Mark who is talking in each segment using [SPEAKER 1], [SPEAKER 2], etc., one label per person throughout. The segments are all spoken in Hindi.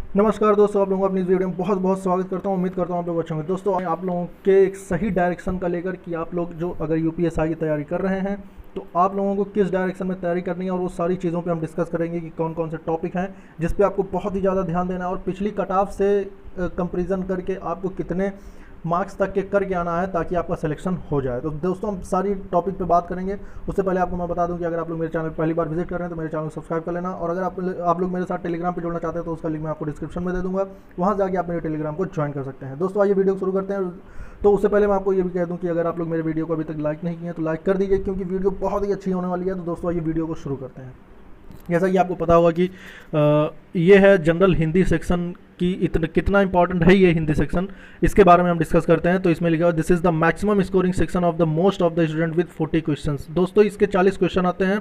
[SPEAKER 1] नमस्कार दोस्तों, आप लोगों को अपनी इस वीडियो में बहुत बहुत स्वागत करता हूं। उम्मीद करता हूं आप लोग अच्छे होंगे। दोस्तों, आप लोगों के एक सही डायरेक्शन का लेकर कि आप लोग जो अगर यूपीएसआई की तैयारी कर रहे हैं तो आप लोगों को किस डायरेक्शन में तैयारी करनी है, और वो सारी चीज़ों पे हम डिस्कस करेंगे कि कौन कौन से टॉपिक हैं जिस पे आपको बहुत ही ज़्यादा ध्यान देना है, और पिछली कट ऑफ से कंपेरिजन करके आपको कितने मार्क्स तक के करके आना है ताकि आपका सिलेक्शन हो जाए। तो दोस्तों, हम सारी टॉपिक पे बात करेंगे। उससे पहले आपको मैं बता दूं कि अगर आप लोग मेरे चैनल पहली बार विजिट कर रहे हैं तो मेरे चैनल को सब्सक्राइब कर लेना, और अगर आप लोग मेरे साथ टेलीग्राम पे जुड़ना चाहते हैं तो उसका लिंक मैं आपको डिस्क्रिप्शन में दे दूंगा। वहाँ जाके आप मेरे टेलीग्राम को ज्वाइन कर सकते हैं। दोस्तों, आइए वीडियो शुरू करते हैं। तो उससे पहले मैं आपको ये भी कह दूं कि अगर आप लोग मेरे वीडियो को अभी तक लाइक नहीं किए तो लाइक कर दीजिए, क्योंकि वीडियो बहुत ही अच्छी होने वाली है। तो दोस्तों, आइए वीडियो को शुरू करते हैं। जैसा कि आपको पता होगा कि ये है जनरल हिंदी सेक्शन की इतना कितना इंपॉर्टेंट है ये हिंदी सेक्शन, इसके बारे में हम डिस्कस करते हैं। तो इसमें लिखा हुआ this is the maximum scoring section of the most of the student with 40 questions. दोस्तों, इसके 40 क्वेश्चन आते हैं,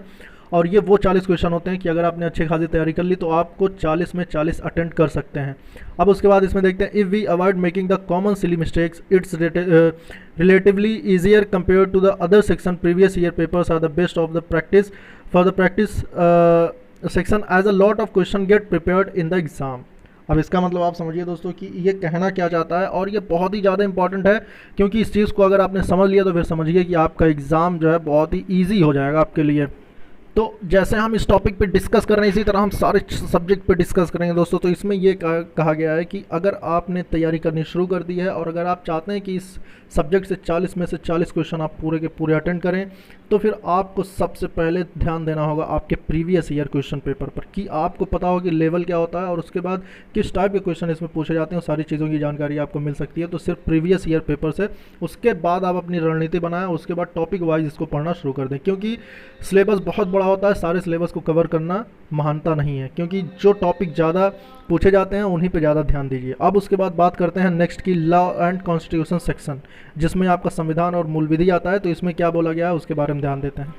[SPEAKER 1] और ये वो 40 क्वेश्चन होते हैं कि अगर आपने अच्छी खासी तैयारी कर ली तो आपको 40 में 40 अटेंड कर सकते हैं। अब उसके बाद इसमें देखते हैं, if we avoid making the common silly mistakes it's relatively easier compare to the other section. Previous year papers are the best of the practice for the practice section as a lot of question get prepared in the exam. अब इसका मतलब आप समझिए दोस्तों कि ये कहना क्या चाहता है, और ये बहुत ही ज़्यादा इंपॉर्टेंट है, क्योंकि इस चीज़ को अगर आपने समझ लिया तो फिर समझिए कि आपका एग्ज़ाम जो है बहुत ही ईजी हो जाएगा आपके लिए। तो जैसे हम इस टॉपिक पे डिस्कस कर रहे हैं, इसी तरह हम सारे सब्जेक्ट पे डिस्कस करेंगे दोस्तों। तो इसमें ये कहा गया है कि अगर आपने तैयारी करनी शुरू कर दी है, और अगर आप चाहते हैं कि इस सब्जेक्ट से 40 में से 40 क्वेश्चन आप पूरे के पूरे अटेंड करें, तो फिर आपको सबसे पहले ध्यान देना होगा आपके प्रीवियस ईयर क्वेश्चन पेपर पर, कि आपको पता हो कि लेवल क्या होता है, और उसके बाद किस टाइप के क्वेश्चन इसमें पूछे जाते हैं। सारी चीज़ों की जानकारी आपको मिल सकती है तो सिर्फ प्रीवियस ईयर पेपर से। उसके बाद आप अपनी रणनीति बनाएं, उसके बाद टॉपिक वाइज इसको पढ़ना शुरू कर दें, क्योंकि सिलेबस बहुत बड़ा होता है। सारे सिलेबस को कवर करना महानता नहीं है, क्योंकि जो टॉपिक ज़्यादा पूछे जाते हैं उन्हीं पे ज़्यादा ध्यान दीजिए। अब उसके बाद बात करते हैं नेक्स्ट की लॉ एंड कॉन्स्टिट्यूशन सेक्शन, जिसमें आपका संविधान और मूल विधि आता है। तो इसमें क्या बोला गया है उसके बारे में ध्यान देते हैं।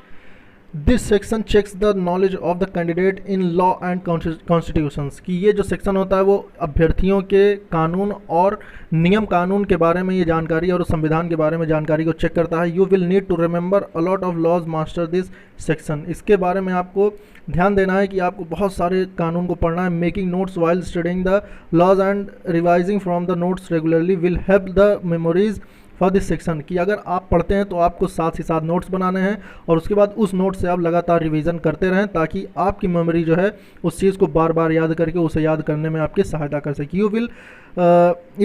[SPEAKER 1] This section checks the knowledge of the candidate in law and constitutions, कि ये जो सेक्शन होता है वो अभ्यर्थियों के कानून और नियम कानून के बारे में ये जानकारी और संविधान के बारे में जानकारी को चेक करता है। You will need to remember a lot of laws master this section. इसके बारे में आपको ध्यान देना है कि आपको बहुत सारे कानून को पढ़ना है। Making notes while studying the laws and revising from the notes regularly will help the memories for this section, कि अगर आप पढ़ते हैं तो आपको साथ ही साथ नोट्स बनाने हैं, और उसके बाद उस नोट से आप लगातार रिवीजन करते रहें, ताकि आपकी मेमोरी जो है उस चीज़ को बार बार याद करके उसे याद करने में आपकी सहायता कर सके। You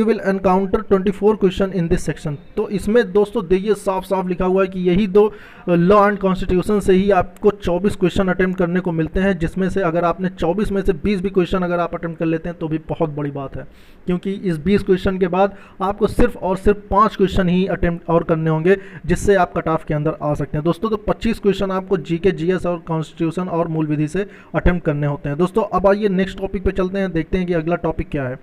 [SPEAKER 1] will encounter 24 question in this section. तो इसमें दोस्तों देखिए साफ साफ लिखा हुआ है कि यही दो लॉ एंड कॉन्स्टिट्यूशन से ही आपको 24 क्वेश्चन अटेम्प्ट करने को मिलते हैं, जिसमें से अगर आपने 24 में से 20 भी क्वेश्चन अगर आप अटेम्प्ट कर लेते हैं तो भी बहुत बड़ी बात है, क्योंकि इस 20 क्वेश्चन के बाद आपको सिर्फ और सिर्फ 5 क्वेश्चन ही अटेम्प्ट और करने होंगे, जिससे आप कट ऑफ के अंदर आ सकते हैं दोस्तों। तो 25 क्वेश्चन आपको जीके, जीएस और कॉन्स्टिट्यूशन और मूल विधि से अटेम्प्ट करने होते हैं दोस्तों। अब आइए नेक्स्ट टॉपिक पे चलते हैं, देखते हैं कि अगला टॉपिक क्या है।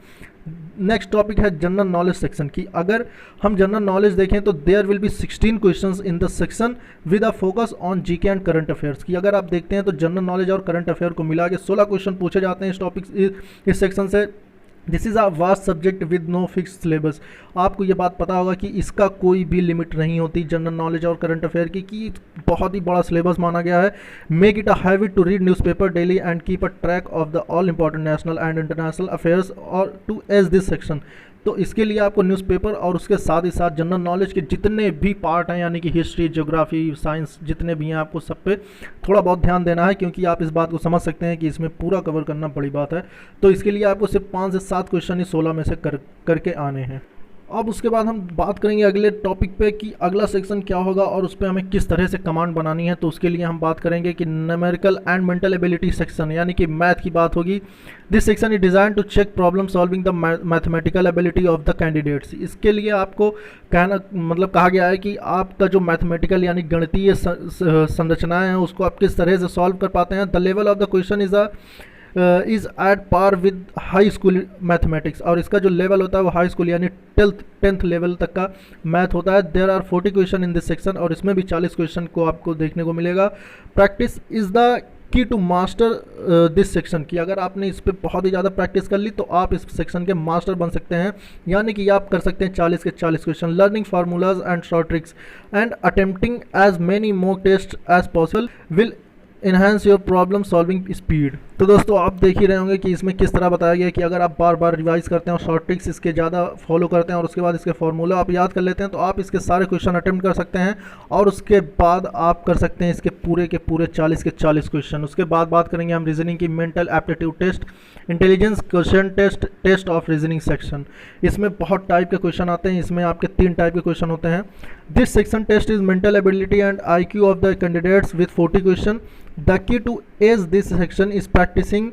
[SPEAKER 1] नेक्स्ट टॉपिक है जनरल नॉलेज सेक्शन की। अगर हम जनरल नॉलेज देखें तो there will be 16 questions in the section with a focus on GK and current affairs की। अगर आप देखते हैं तो जनरल नॉलेज और करंट अफेयर को मिला के 16 क्वेश्चन पूछे जाते हैं इस टॉपिक इस सेक्शन से। This is a vast subject with no fix syllabus. आपको ये बात पता होगा कि इसका कोई भी लिमिट नहीं होती जनरल नॉलेज और करंट अफेयर की, कि बहुत ही बड़ा सिलेबस माना गया है। Make it a habit to read newspaper daily and keep a track of the all important national and international affairs और टू एज दिस सेक्शन। तो इसके लिए आपको न्यूज़पेपर और उसके साथ ही साथ जनरल नॉलेज के जितने भी पार्ट हैं, यानी कि हिस्ट्री, ज्योग्राफी, साइंस जितने भी हैं, आपको सब पे थोड़ा बहुत ध्यान देना है, क्योंकि आप इस बात को समझ सकते हैं कि इसमें पूरा कवर करना बड़ी बात है। तो इसके लिए आपको सिर्फ 5 से 7 क्वेश्चन ही 16 में से करके आने हैं। अब उसके बाद हम बात करेंगे अगले टॉपिक पे कि अगला सेक्शन क्या होगा और उस पर हमें किस तरह से कमांड बनानी है। तो उसके लिए हम बात करेंगे कि numerical and mental ability section, यानी कि मैथ की बात होगी। This section is design to check problem solving the mathematical ability of the candidates. इसके लिए आपको कहा गया है कि आपका जो मैथमेटिकल यानी गणितीय संरचनाएँ हैं उसको आप किस तरह से सॉल्व कर पाते हैं। The level of the question is at par with high school mathematics, और इसका जो लेवल होता है वो हाई स्कूल यानी 10th लेवल तक का मैथ होता है। There are 40 question in this section, और इसमें भी 40 क्वेश्चन को आपको देखने को मिलेगा। Practice is the key to master this section, की अगर आपने इस पर बहुत ही ज़्यादा प्रैक्टिस कर ली तो आप इस सेक्शन के मास्टर बन सकते हैं, यानी कि आप कर सकते हैं 40 के 40 question. Learning formulas and short tricks and attempting as many mock test as possible will enhance your problem solving speed. तो दोस्तों आप देख ही रहे होंगे कि इसमें किस तरह बताया गया है कि अगर आप बार बार रिवाइज करते हैं और शॉर्ट ट्रिक्स इसके ज़्यादा फॉलो करते हैं और उसके बाद इसके फार्मूला आप याद कर लेते हैं तो आप इसके सारे क्वेश्चन अटेम्प्ट कर सकते हैं और उसके बाद आप कर सकते हैं इसके पूरे के पूरे 40 के 40 क्वेश्चन। उसके बाद बात करेंगे हम रीजनिंग की, mental aptitude test, intelligence question test, test of reasoning section. इसमें बहुत टाइप के क्वेश्चन आते हैं, इसमें आपके 3 टाइप के क्वेश्चन होते हैं। This section test is mental ability and IQ of the candidates with 40 question. The key to ace this section is practicing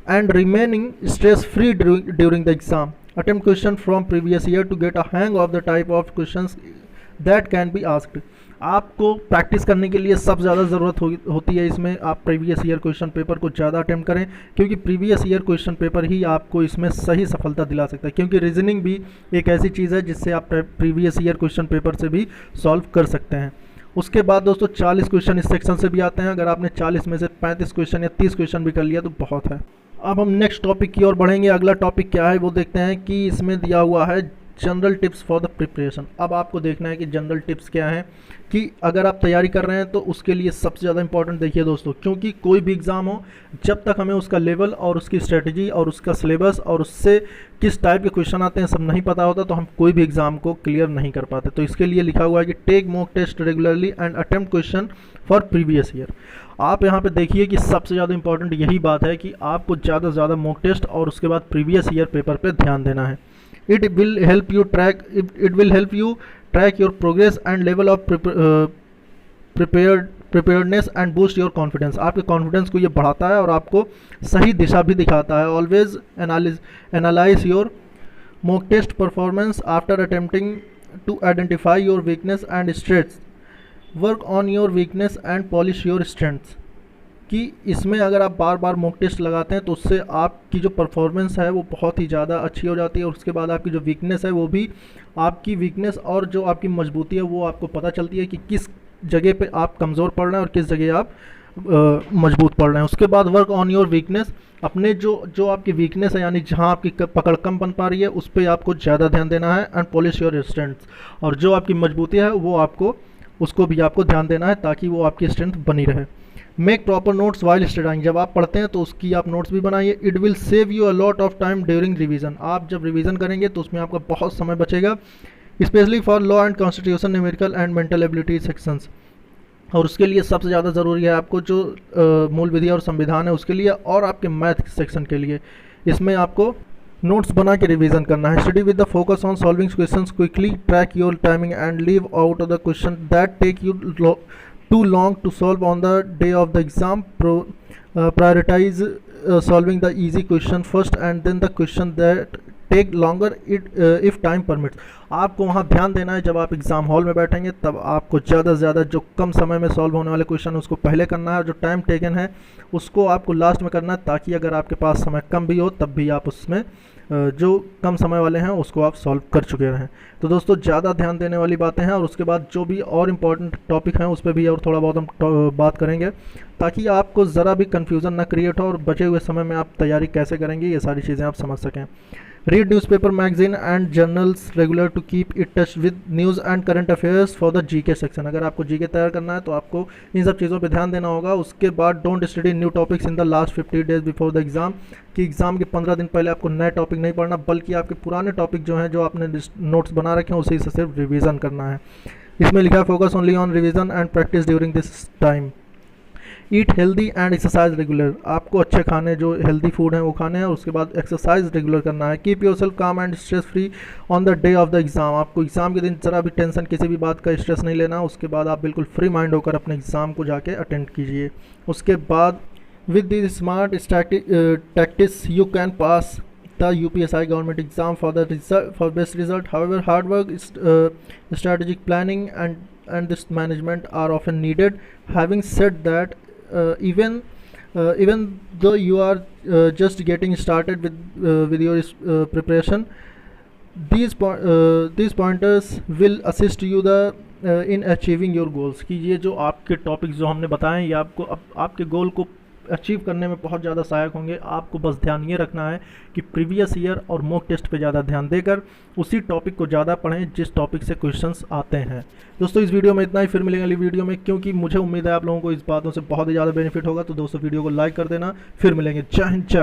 [SPEAKER 1] and remaining stress free during the exam. Attempt question from previous year to get a hang of the type of questions that can be asked. आपको प्रैक्टिस करने के लिए सबसे ज़्यादा ज़रूरत होती है इसमें आप प्रीवियस ईयर क्वेश्चन पेपर को ज़्यादा अटेम्प्ट करें, क्योंकि प्रीवियस ईयर क्वेश्चन पेपर ही आपको इसमें सही सफलता दिला सकता है। क्योंकि रीजनिंग भी एक ऐसी चीज़ है जिससे आप प्रीवियस ईयर क्वेश्चन पेपर से भी सॉल्व कर सकते हैं। उसके बाद दोस्तों 40 क्वेश्चन इस सेक्शन से भी आते हैं। अगर आपने 40 में से 35 क्वेश्चन या 30 क्वेश्चन भी कर लिया तो बहुत है। अब हम नेक्स्ट टॉपिक की ओर बढ़ेंगे। अगला टॉपिक क्या है वो देखते हैं कि इसमें दिया हुआ है general tips for the preparation. अब आपको देखना है कि जनरल टिप्स क्या हैं, कि अगर आप तैयारी कर रहे हैं तो उसके लिए सबसे ज़्यादा इंपॉर्टेंट देखिए दोस्तों, क्योंकि कोई भी एग्ज़ाम हो जब तक हमें उसका लेवल और उसकी स्ट्रेटजी और उसका सिलेबस और उससे किस टाइप के क्वेश्चन आते हैं सब नहीं पता होता तो हम कोई भी एग्ज़ाम को क्लियर नहीं कर पाते। तो इसके लिए लिखा हुआ है कि take mock test regularly and attempt question for previous year. आप यहाँ पे देखिए कि सबसे ज़्यादा इंपॉर्टेंट यही बात है कि आपको ज़्यादा से ज़्यादा मॉक टेस्ट और उसके बाद प्रीवियस ईयर पेपर पे ध्यान देना है। It will help you track your progress and level of preparedness and boost your confidence। आपके कॉन्फिडेंस को ये बढ़ाता है और आपको सही दिशा भी दिखाता है। Always analyze your mock test performance after attempting to identify your weakness and strengths। Work on your weakness and polish your strengths। कि इसमें अगर आप बार बार मॉक टेस्ट लगाते हैं तो उससे आपकी जो परफॉर्मेंस है वो बहुत ही ज़्यादा अच्छी हो जाती है और उसके बाद आपकी जो वीकनेस है वो भी, आपकी वीकनेस और जो आपकी मजबूती है वो आपको पता चलती है कि किस जगह पे आप कमज़ोर पड़ रहे हैं और किस जगह आप मजबूत पड़ रहे हैं। उसके बाद वर्क ऑन योर वीकनेस, अपने जो आपकी वीकनेस है यानी जहाँ आपकी पकड़ कम बन पा रही है उस पर आपको ज़्यादा ध्यान देना है। एंड पॉलिश योर स्ट्रेंथ्स, और जो आपकी मजबूती है वो आपको उसको भी आपको ध्यान देना है ताकि वो आपकी स्ट्रेंथ बनी रहे। Make proper notes while studying, जब आप पढ़ते हैं तो उसकी आप नोट्स भी बनाइए। It will save you a lot of time during revision, आप जब रिवीजन करेंगे तो उसमें आपका बहुत समय बचेगा, specially for law and constitution, numerical and mental ability sections. और उसके लिए सबसे ज़्यादा ज़रूरी है आपको जो मूल विधि और संविधान है उसके लिए और आपके मैथ सेक्शन के लिए, इसमें आपको नोट्स बना के रिवीजन करना है। Study with the focus on solving questions quickly, track your timing and leave out of the question that take you too long to solve on the day of the exam। Prioritize solving the easy question first and then the question that take longer if time permits। आपको वहाँ ध्यान देना है जब आप एग्ज़ाम हॉल में बैठेंगे तब आपको ज़्यादा से ज़्यादा जो कम समय में सॉल्व होने वाले क्वेश्चन उसको पहले करना है और जो टाइम टेकन है उसको आपको लास्ट में करना है, ताकि अगर आपके पास समय कम भी हो तब भी आप उसमें जो कम समय वाले हैं उसको आप सॉल्व कर चुके रहें। तो दोस्तों ज़्यादा ध्यान देने वाली बातें हैं और उसके बाद जो भी और इम्पॉर्टेंट टॉपिक हैं उस पर भी और थोड़ा बहुत हम बात करेंगे ताकि आपको ज़रा भी कन्फ्यूज़न ना क्रिएट हो और बचे हुए समय में आप तैयारी कैसे करेंगे ये सारी चीज़ें आप समझ सकें। Read newspaper, magazine and journals regular to keep it touch with news and current affairs for the GK section. अगर आपको जीके तैयार करना है तो आपको इन सब चीज़ों पे ध्यान देना होगा। उसके बाद don't study new topics in the last 50 days before the exam, कि एग्ज़ाम के 15 दिन पहले आपको नए टॉपिक नहीं पढ़ना बल्कि आपके पुराने टॉपिक जो हैं जो आपने नोट्स बना रखे हैं उसी से सिर्फ रिविज़न करना है। इसमें लिखा है focus only on revision and practice during this time. Eat healthy and exercise regular, आपको अच्छे खाने जो हेल्दी फूड हैं वो खाने हैं और उसके बाद एक्सरसाइज रेगुलर करना है। कीप योर सेल्फ काम and stress free on the day of the exam, आपको एग्ज़ाम के दिन ज़रा भी टेंशन किसी भी बात का स्ट्रेस नहीं लेना, उसके बाद आप बिल्कुल फ्री माइंड होकर अपने एग्ज़ाम को जाके अटेंड कीजिए। उसके बाद with this smart tactics you can pass the UPSI government exam for best result। However, hard work, strategic planning and this management are often needed। Having said that, even though you are just getting started with your preparation, these pointers will assist you in achieving your goals। कि ये जो आपके टॉपिक्स जो हमने बताए ये आपको आपके गोल को अचीव करने में बहुत ज़्यादा सहायक होंगे। आपको बस ध्यान ये रखना है कि प्रीवियस ईयर और मॉक टेस्ट पे ज़्यादा ध्यान देकर उसी टॉपिक को ज़्यादा पढ़ें जिस टॉपिक से क्वेश्चंस आते हैं। दोस्तों इस वीडियो में इतना ही, फिर मिलेंगे अगली वीडियो में, क्योंकि मुझे उम्मीद है आप लोगों को इस बातों से बहुत ही ज़्यादा बेनिफिट होगा। तो दोस्तों वीडियो को लाइक कर देना, फिर मिलेंगे। जय हिंद, जय भारत।